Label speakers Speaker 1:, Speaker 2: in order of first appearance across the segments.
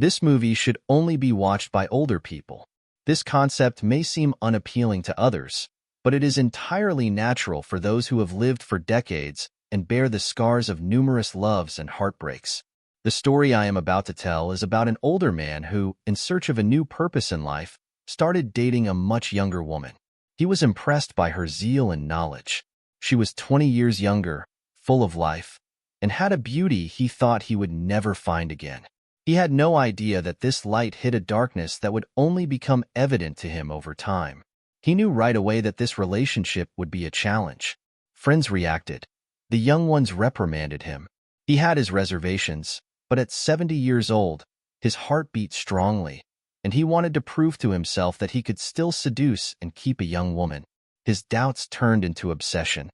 Speaker 1: This movie should only be watched by older people. This concept may seem unappealing to others, but it is entirely natural for those who have lived for decades and bear the scars of numerous loves and heartbreaks. The story I am about to tell is about an older man who, in search of a new purpose in life, started dating a much younger woman. He was impressed by her zeal and knowledge. She was 20 years younger, full of life, and had a beauty he thought he would never find again. He had no idea that this light hid a darkness that would only become evident to him over time. He knew right away that this relationship would be a challenge. Friends reacted. The young ones reprimanded him. He had his reservations, but at 70 years old, his heart beat strongly, and he wanted to prove to himself that he could still seduce and keep a young woman. His doubts turned into obsession.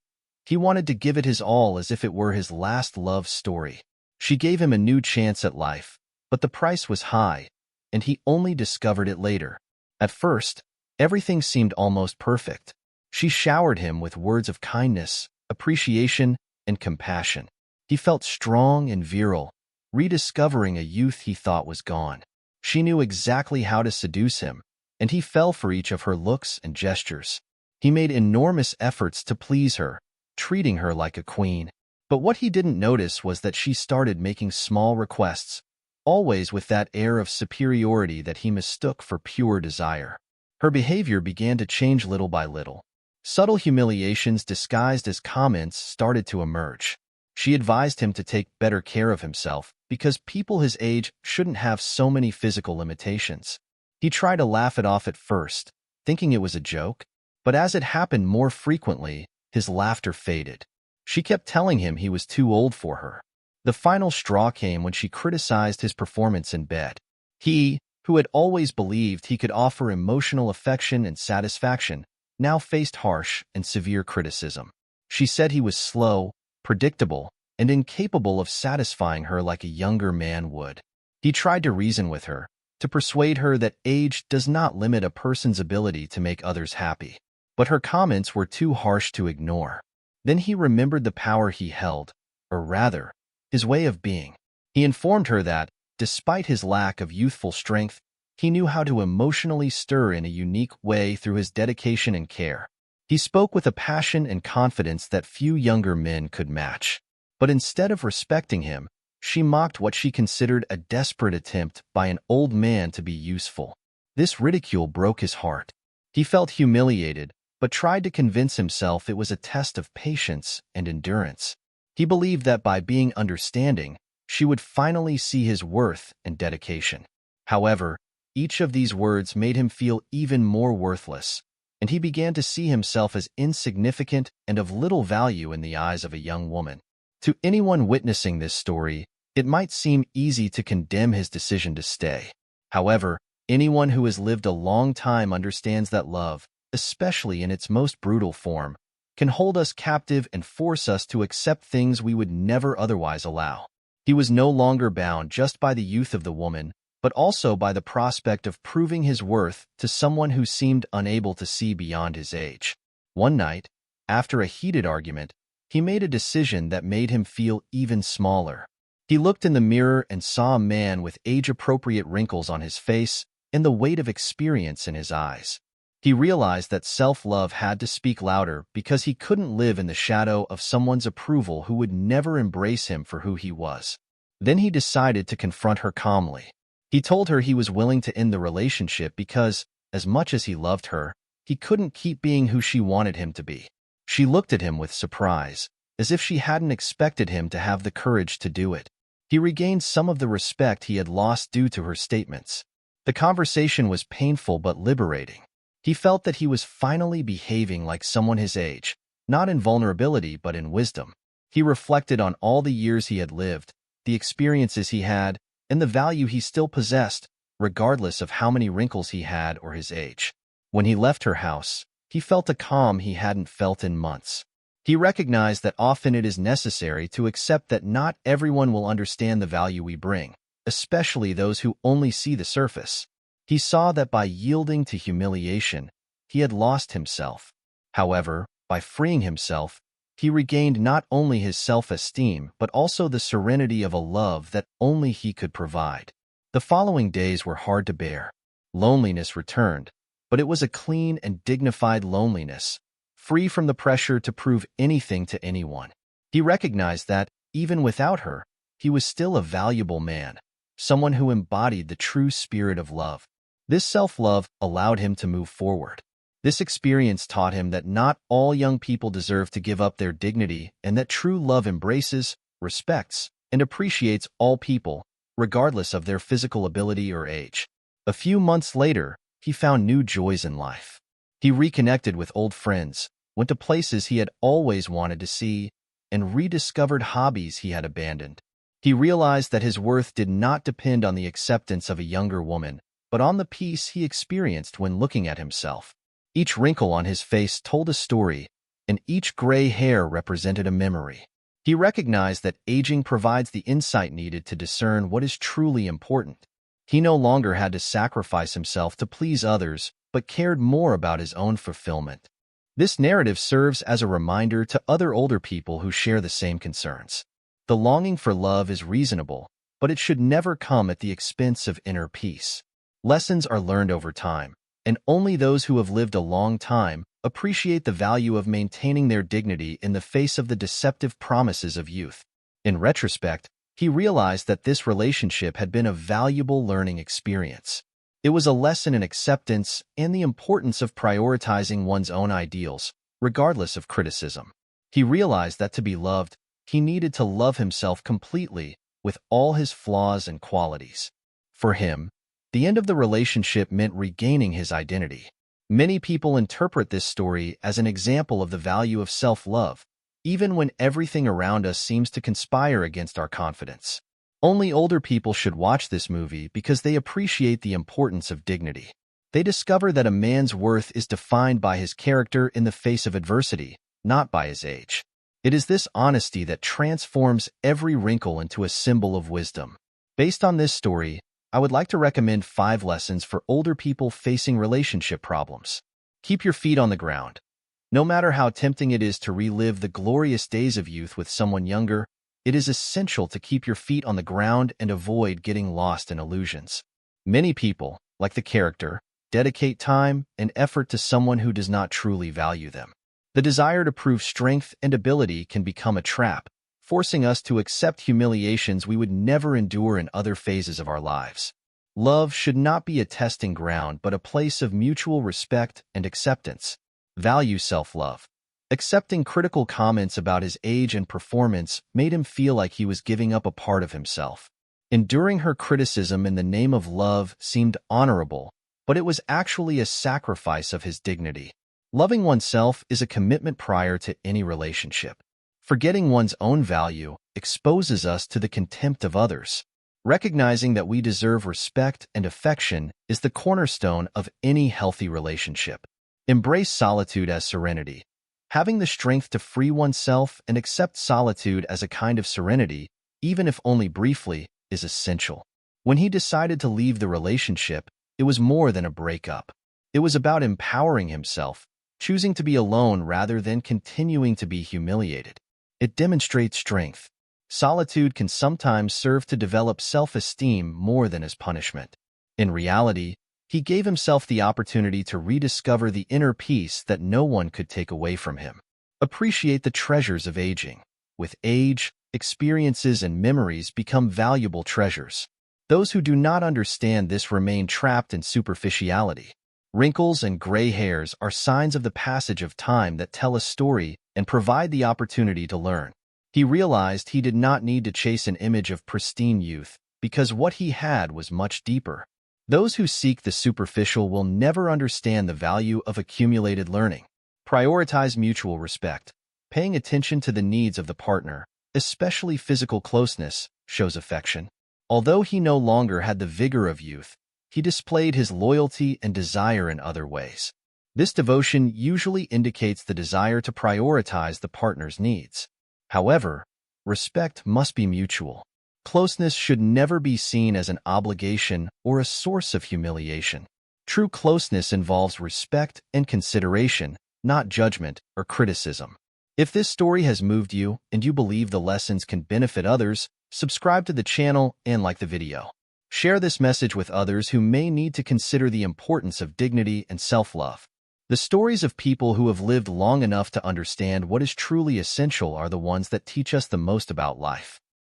Speaker 1: He wanted to give it his all as if it were his last love story. She gave him a new chance at life, but the price was high, and he only discovered it later. At first, everything seemed almost perfect. She showered him with words of kindness, appreciation, and compassion. He felt strong and virile, rediscovering a youth he thought was gone. She knew exactly how to seduce him, and he fell for each of her looks and gestures. He made enormous efforts to please her, treating her like a queen. But what he didn't notice was that she started making small requests, always with that air of superiority that he mistook for pure desire. Her behavior began to change little by little. Subtle humiliations disguised as comments started to emerge. She advised him to take better care of himself because people his age shouldn't have so many physical limitations. He tried to laugh it off at first, thinking it was a joke, but as it happened more frequently, his laughter faded. She kept telling him he was too old for her. The final straw came when she criticized his performance in bed. He, who had always believed he could offer emotional affection and satisfaction, now faced harsh and severe criticism. She said he was slow, predictable, and incapable of satisfying her like a younger man would. He tried to reason with her, to persuade her that age does not limit a person's ability to make others happy. But her comments were too harsh to ignore. Then he remembered the power he held, or rather, his way of being. He informed her that, despite his lack of youthful strength, he knew how to emotionally stir in a unique way through his dedication and care. He spoke with a passion and confidence that few younger men could match. But instead of respecting him, she mocked what she considered a desperate attempt by an old man to be useful. This ridicule broke his heart. He felt humiliated, but tried to convince himself it was a test of patience and endurance. He believed that by being understanding, she would finally see his worth and dedication. However, each of these words made him feel even more worthless, and he began to see himself as insignificant and of little value in the eyes of a young woman. To anyone witnessing this story, it might seem easy to condemn his decision to stay. However, anyone who has lived a long time understands that love, especially in its most brutal form, can hold us captive and force us to accept things we would never otherwise allow. He was no longer bound just by the youth of the woman, but also by the prospect of proving his worth to someone who seemed unable to see beyond his age. One night, after a heated argument, he made a decision that made him feel even smaller. He looked in the mirror and saw a man with age-appropriate wrinkles on his face and the weight of experience in his eyes. He realized that self-love had to speak louder because he couldn't live in the shadow of someone's approval who would never embrace him for who he was. Then he decided to confront her calmly. He told her he was willing to end the relationship because, as much as he loved her, he couldn't keep being who she wanted him to be. She looked at him with surprise, as if she hadn't expected him to have the courage to do it. He regained some of the respect he had lost due to her statements. The conversation was painful but liberating. He felt that he was finally behaving like someone his age, not in vulnerability but in wisdom. He reflected on all the years he had lived, the experiences he had, and the value he still possessed, regardless of how many wrinkles he had or his age. When he left her house, he felt a calm he hadn't felt in months. He recognized that often it is necessary to accept that not everyone will understand the value we bring, especially those who only see the surface. He saw that by yielding to humiliation, he had lost himself. However, by freeing himself, he regained not only his self-esteem but also the serenity of a love that only he could provide. The following days were hard to bear. Loneliness returned, but it was a clean and dignified loneliness, free from the pressure to prove anything to anyone. He recognized that, even without her, he was still a valuable man, someone who embodied the true spirit of love. This self-love allowed him to move forward. This experience taught him that not all young people deserve to give up their dignity and that true love embraces, respects, and appreciates all people, regardless of their physical ability or age. A few months later, he found new joys in life. He reconnected with old friends, went to places he had always wanted to see, and rediscovered hobbies he had abandoned. He realized that his worth did not depend on the acceptance of a younger woman, but on the peace he experienced when looking at himself. Each wrinkle on his face told a story, and each gray hair represented a memory. He recognized that aging provides the insight needed to discern what is truly important. He no longer had to sacrifice himself to please others, but cared more about his own fulfillment. This narrative serves as a reminder to other older people who share the same concerns. The longing for love is reasonable, but it should never come at the expense of inner peace. Lessons are learned over time, and only those who have lived a long time appreciate the value of maintaining their dignity in the face of the deceptive promises of youth. In retrospect, he realized that this relationship had been a valuable learning experience. It was a lesson in acceptance and the importance of prioritizing one's own ideals, regardless of criticism. He realized that to be loved, he needed to love himself completely, with all his flaws and qualities. For him, the end of the relationship meant regaining his identity. Many people interpret this story as an example of the value of self-love, even when everything around us seems to conspire against our confidence. Only older people should watch this movie because they appreciate the importance of dignity. They discover that a man's worth is defined by his character in the face of adversity, not by his age. It is this honesty that transforms every wrinkle into a symbol of wisdom. Based on this story, I would like to recommend 5 lessons for older people facing relationship problems. Keep your feet on the ground. No matter how tempting it is to relive the glorious days of youth with someone younger, it is essential to keep your feet on the ground and avoid getting lost in illusions. Many people, like the character, dedicate time and effort to someone who does not truly value them. The desire to prove strength and ability can become a trap, forcing us to accept humiliations we would never endure in other phases of our lives. Love should not be a testing ground but a place of mutual respect and acceptance. Value self-love. Accepting critical comments about his age and performance made him feel like he was giving up a part of himself. Enduring her criticism in the name of love seemed honorable, but it was actually a sacrifice of his dignity. Loving oneself is a commitment prior to any relationship. Forgetting one's own value exposes us to the contempt of others. Recognizing that we deserve respect and affection is the cornerstone of any healthy relationship. Embrace solitude as serenity. Having the strength to free oneself and accept solitude as a kind of serenity, even if only briefly, is essential. When he decided to leave the relationship, it was more than a breakup. It was about empowering himself, choosing to be alone rather than continuing to be humiliated. It demonstrates strength. Solitude can sometimes serve to develop self-esteem more than as punishment. In reality, he gave himself the opportunity to rediscover the inner peace that no one could take away from him. Appreciate the treasures of aging. With age, experiences and memories become valuable treasures. Those who do not understand this remain trapped in superficiality. Wrinkles and gray hairs are signs of the passage of time that tell a story and provide the opportunity to learn. He realized he did not need to chase an image of pristine youth because what he had was much deeper. Those who seek the superficial will never understand the value of accumulated learning. Prioritize mutual respect. Paying attention to the needs of the partner, especially physical closeness, shows affection. Although he no longer had the vigor of youth, he displayed his loyalty and desire in other ways. This devotion usually indicates the desire to prioritize the partner's needs. However, respect must be mutual. Closeness should never be seen as an obligation or a source of humiliation. True closeness involves respect and consideration, not judgment or criticism. If this story has moved you and you believe the lessons can benefit others, subscribe to the channel and like the video. Share this message with others who may need to consider the importance of dignity and self-love. The stories of people who have lived long enough to understand what is truly essential are the ones that teach us the most about life.